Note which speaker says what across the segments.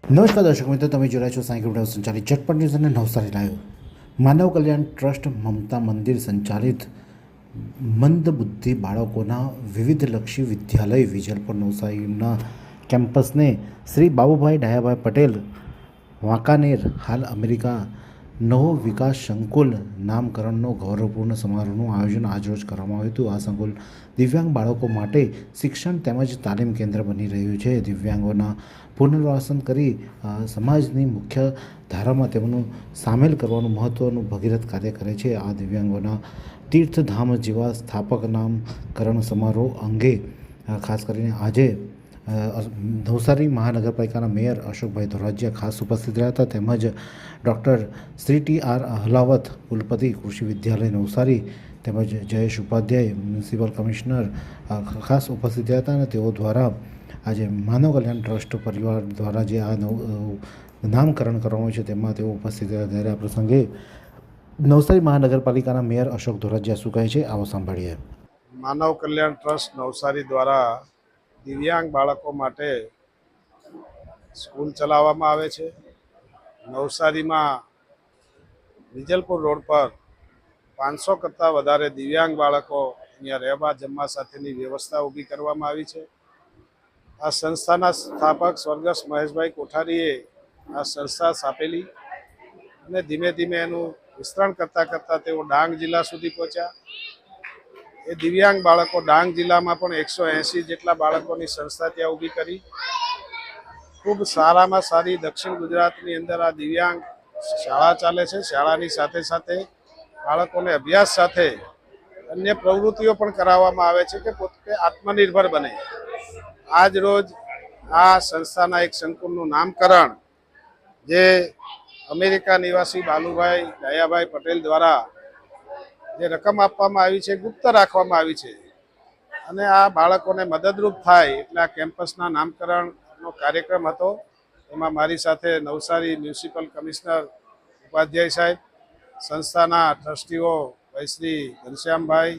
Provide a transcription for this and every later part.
Speaker 1: નમસ્કાર દર્શક મિત્રો, તમે જોઈ રહ્યા છો સાંઈ ગ્રુપ સંચાલિત ઝટપટ ન્યૂઝ અને નવસારી લાઈવ. માનવ કલ્યાણ ટ્રસ્ટ મમતા મંદિર સંચાલિત મંદબુદ્ધિ બાળકોના વિવિધલક્ષી વિદ્યાલય વિજલપુર નવસારીના કેમ્પસને શ્રી બાબુભાઈ ડાયાભાઈ પટેલ વાંકાનેર હાલ અમેરિકા નવો વિકાસ સંકુલ નામકરણનો ગૌરવપૂર્ણ સમારોહનું આયોજન આજરોજ કરવામાં આવ્યું હતું. આ સંકુલ દિવ્યાંગ બાળકો માટે શિક્ષણ તેમજ તાલીમ કેન્દ્ર બની રહ્યું છે. દિવ્યાંગોના પુનર્વસન કરી સમાજની મુખ્ય ધારામાં તેમનું સામેલ કરવાનું મહત્ત્વનું ભગીરથ કાર્ય કરે છે. આ દિવ્યાંગોના તીર્થધામ જેવા સ્થાપક નામકરણ સમારોહ અંગે ખાસ કરીને આજે નવસારી મહાનગરપાલિકાના મેયર અશોકભાઈ ધોરાજીયા ખાસ ઉપસ્થિત રહ્યા હતા. તેમજ ડૉક્ટર શ્રી ટી.આર. અહલાવત, કુલપતિ કૃષિ વિદ્યાલય નવસારી, તેમજ જયેશ ઉપાધ્યાય, મ્યુનિસિપલ કમિશનર ખાસ ઉપસ્થિત રહ્યા હતા. અને તેઓ દ્વારા આજે માનવ કલ્યાણ ટ્રસ્ટ પરિવાર દ્વારા જે આ નામકરણ કરવામાં છે તેમાં તેઓ ઉપસ્થિત રહ્યા. ત્યારે આ પ્રસંગે નવસારી મહાનગરપાલિકાના મેયર અશોક ધોરાજીયા શું કહે છે, આવો સાંભળીએ.
Speaker 2: માનવ કલ્યાણ ટ્રસ્ટ નવસારી દ્વારા દિવ્યાંગ બાળકો માટે સ્કૂલ ચલાવવામાં આવે છે. નવસારીમાં વિજલપુર રોડ પર 500 કરતાં વધારે દિવ્યાંગ બાળકો અહીંયા રહેવા જમવા સાથેની વ્યવસ્થા ઊભી કરવામાં આવી છે. આ સંસ્થાના સ્થાપક સ્વર્ગસ્થ મહેશભાઈ કોઠારીએ આ સંસ્થા સ્થાપેલી અને ધીમે ધીમે એનું વિસ્તરણ કરતાં તેઓ ડાંગ જિલ્લા સુધી પહોંચ્યા. એ દિવ્યાંગ બાળકો ડાંગ જિલ્લામાં પણ 180 જેટલા બાળકોની સંસ્થા ત્યાં ઊભી કરી. ખૂબ સારામાં સારી દક્ષિણ ગુજરાતની અંદર આ દિવ્યાંગ શાળા ચાલે છે. શાળાની સાથે સાથે બાળકોને અભ્યાસ સાથે અન્ય પ્રવૃત્તિઓ પણ કરાવવામાં આવે છે કે પોતે આત્મનિર્ભર બને. આજ રોજ આ સંસ્થાના એક સંકુલનું નામકરણ જે અમેરિકા નિવાસી બાલુભાઈ ડાયાભાઈ પટેલ દ્વારા જે રકમ આપવામાં આવી છે, ગુપ્ત રાખવામાં આવી છે અને આ બાળકોને મદદરૂપ થાય એટલે આ કેમ્પસના નામકરણનો કાર્યક્રમ હતો. એમાં મારી સાથે નવસારી મ્યુનિસિપલ કમિશનર ઉપાધ્યાય સાહેબ, સંસ્થાના ટ્રસ્ટીઓ ભાઈ શ્રી ઘનશ્યામભાઈ,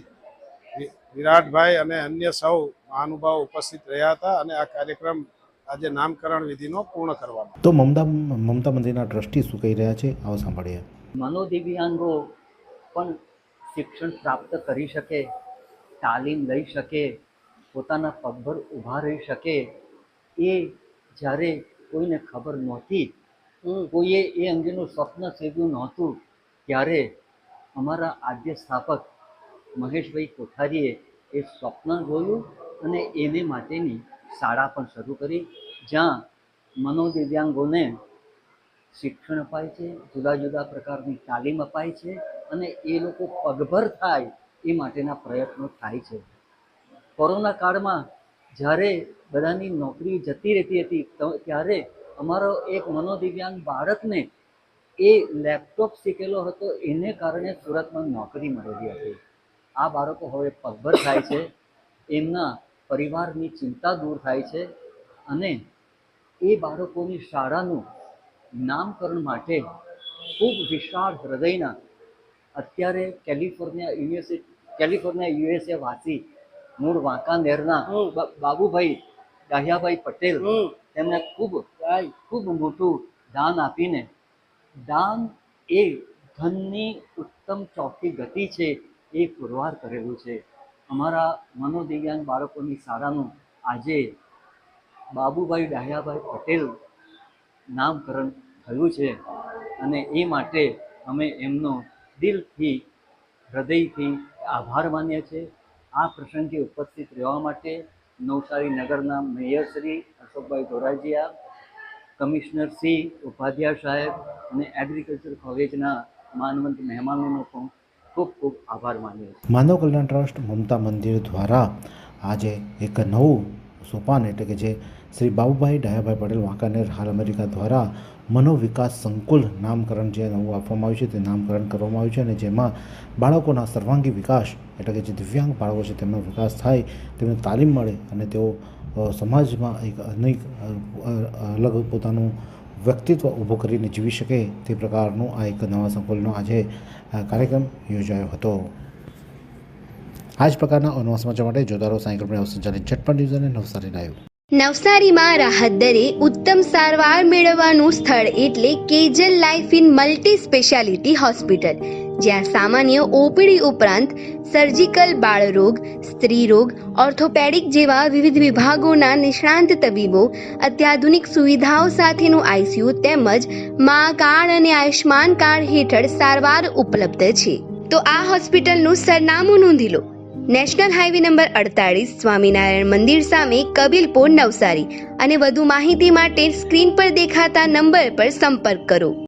Speaker 2: વિરાટભાઈ અને અન્ય સૌ મહાનુભાવો ઉપસ્થિત રહ્યા હતા અને આ કાર્યક્રમ આજે નામકરણ વિધિનો પૂર્ણ કરવામાં.
Speaker 1: તો મમતા મંદિરના ટ્રસ્ટી શું કહી રહ્યા છે, આવો સાંભળીએ.
Speaker 3: મનોદિવ્યાંગો પણ શિક્ષણ પ્રાપ્ત કરી શકે, તાલીમ લઈ શકે, પોતાના પગભર ઊભા રહી શકે, એ જ્યારે કોઈને ખબર નહોતી, કોઈએ એ અંગેનું સ્વપ્ન સેવ્યું નહોતું, ત્યારે અમારા આદ્ય સ્થાપક મહેશભાઈ કોઠારીએ એ સ્વપ્ન જોયું અને એને માટેની શાળા પણ શરૂ કરી, જ્યાં મનોદિવ્યાંગોને શિક્ષણ અપાય છે, જુદા જુદા પ્રકારની તાલીમ અપાય છે અને એ લોકો પગભર થાય એ માટેના પ્રયત્નો થાય છે. કોરોના કાળમાં જ્યારે બધાની નોકરી જતી રહેતી હતી ત્યારે અમારો એક મનોદિવ્યાંગ બાળકને એ લેપટોપ શીખેલો હતો, એને કારણે સુરતમાં નોકરી મળેલી હતી. આ બાળકો હવે પગભર થાય છે, એમના પરિવારની ચિંતા દૂર થાય છે અને એ બાળકોની શાળાનું નામકરણ માટે ખૂબ વિશાળ હૃદયના અત્યારે કેલિફોર્નિયા યુએસએ વાસી મૂળ વાંકાનેરના બાબુભાઈ ડાહ્યાભાઈ પટેલ તેમને ખૂબ મોટું દાન આપીને, દાન એ ધનની ઉત્તમ ચોથી ગતિ છે એ પુરવાર કરેલું છે. અમારા મનોદિવ્યાંગ બાળકોની શાળાનું આજે બાબુભાઈ ડાહ્યાભાઈ પટેલ નામકરણ થયું છે અને એ માટે અમે એમનો દિલથી, હૃદયથી આભાર માનીએ છીએ. આ પ્રસંગે ઉપસ્થિત રહેવા માટે નવસારી નગરના મેયર શ્રી અશોકભાઈ ધોરાજીયા, કમિશનર શ્રી ઉપાધ્યાય સાહેબ અને એગ્રીકલ્ચર કોલેજના માનવંત મહેમાનોનો પણ ખૂબ ખૂબ આભાર માનીએ છીએ.
Speaker 1: માનવ કલ્યાણ ટ્રસ્ટ મમતા મંદિર દ્વારા આજે એક નવું સોપાન એટલે કે જે શ્રી બાબુભાઈ ડાયાભાઈ પટેલ વાંકાનેર હાલ અમેરિકા દ્વારા મનોવિકાસ સંકુલ નામકરણ જે નવું આપવામાં આવ્યું છે તે નામકરણ કરવામાં આવ્યું છે અને જેમાં બાળકોના સર્વાંગી વિકાસ એટલે કે જે દિવ્યાંગ બાળકો છે તેમનો વિકાસ થાય, તેમને તાલીમ મળે અને તેઓ સમાજમાં એક અલગ પોતાનું વ્યક્તિત્વ ઊભું કરીને જીવી શકે તે પ્રકારનું આ એક નવા સંકુલનો આજે કાર્યક્રમ યોજાયો હતો. આ જ પ્રકારના અનવા સમાચાર માટે જોતા રહો સાંઈ ગ્રુપને સંચાલિત ઝટપટ ન્યૂઝ અને નવસારી લાઈવ.
Speaker 4: નવસારીમાં રાહત દરે ઉત્તમ સારવાર મેળવવાનું સ્થળ એટલે કેજલ life in multi speciality hospital, જ્યાં સામાન્ય ઓપીડી ઉપરાંત સર્જિકલ, બાળરોગ, સ્ત્રીરોગ, ઓર્થોપેડિક જેવા વિવિધ વિભાગોના નિષ્ણાંત તબીબો, અત્યાધુનિક સુવિધાઓ સાથેનું આઈસીયુ તેમજ મા કાર્ડ અને આયુષ્માન કાર્ડ હેઠળ સારવાર ઉપલબ્ધ છે. તો આ હોસ્પિટલનું સરનામું નોંધી લો. નેશનલ હાઈવે નંબર 48, સ્વામિનારાયણ મંદિર સામે, કબીલપુર, નવસારી. અને વધુ માહિતી માટે સ્ક્રીન પર દેખાતા નંબર પર સંપર્ક કરો.